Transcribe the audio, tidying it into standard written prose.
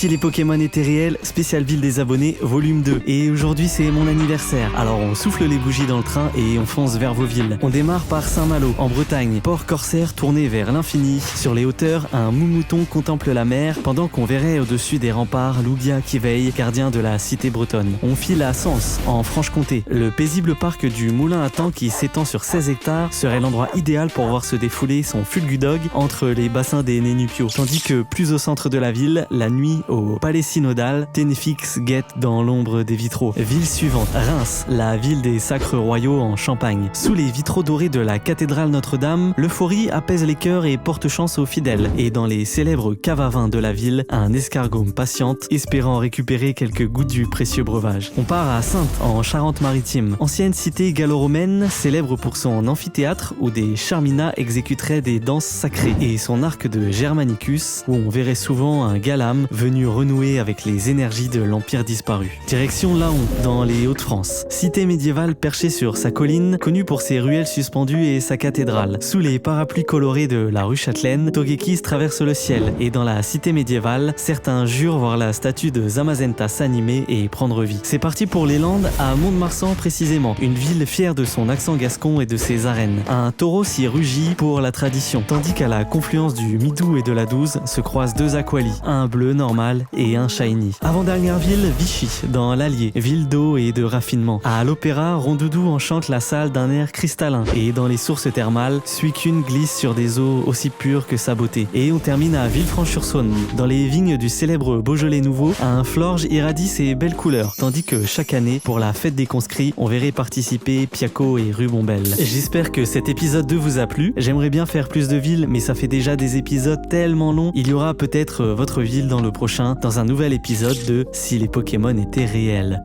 Si les Pokémon étaient réels, spécial ville des abonnés, volume 2. Et aujourd'hui c'est mon anniversaire. Alors on souffle les bougies dans le train et on fonce vers vos villes. On démarre par Saint-Malo, en Bretagne. Port corsaire tourné vers l'infini. Sur les hauteurs, un mouton contemple la mer, pendant qu'on verrait au-dessus des remparts Lougia qui veille, gardien de la cité bretonne. On file à Sens, en Franche-Comté. Le paisible parc du Moulin à Temps qui s'étend sur 16 hectares serait l'endroit idéal pour voir se défouler son Fulgudog entre les bassins des Nénupiaux. Tandis que plus au centre de la ville, la nuit au Palais Synodal, Ténéfix guette dans l'ombre des vitraux. Ville suivante, Reims, la ville des sacres royaux en Champagne. Sous les vitraux dorés de la cathédrale Notre-Dame, l'euphorie apaise les cœurs et porte chance aux fidèles. Et dans les célèbres caves à vin de la ville, un escargot patiente, espérant récupérer quelques gouttes du précieux breuvage. On part à Saintes, en Charente-Maritime. Ancienne cité gallo-romaine, célèbre pour son amphithéâtre où des charminas exécuteraient des danses sacrées, et son arc de Germanicus, où on verrait souvent un galame venu renouer avec les énergies de l'Empire disparu. Direction Laon, dans les Hauts-de-France. Cité médiévale perchée sur sa colline, connue pour ses ruelles suspendues et sa cathédrale. Sous les parapluies colorés de la rue Châtelaine, Togekiss traverse le ciel, et dans la cité médiévale, certains jurent voir la statue de Zamazenta s'animer et prendre vie. C'est parti pour les Landes, à Mont-de-Marsan précisément, une ville fière de son accent gascon et de ses arènes. Un taureau s'y rugit pour la tradition, tandis qu'à la confluence du Midou et de la Douze se croisent deux aqualis, un bleu normal et un shiny. Avant-dernière ville, Vichy, dans l'Allier, ville d'eau et de raffinement. À l'opéra, Rondoudou enchante la salle d'un air cristallin, et dans les sources thermales, Suicune glisse sur des eaux aussi pures que sa beauté. Et on termine à Villefranche-sur-Saône, dans les vignes du célèbre Beaujolais nouveau, un Florge irradie ses belles couleurs, tandis que chaque année, pour la fête des conscrits, on verrait participer Piaco et Rubombelle. J'espère que cet épisode 2 vous a plu. J'aimerais bien faire plus de villes, mais ça fait déjà des épisodes tellement longs. Il y aura peut-être votre ville dans le prochain, dans un nouvel épisode de Si les Pokémon étaient réels.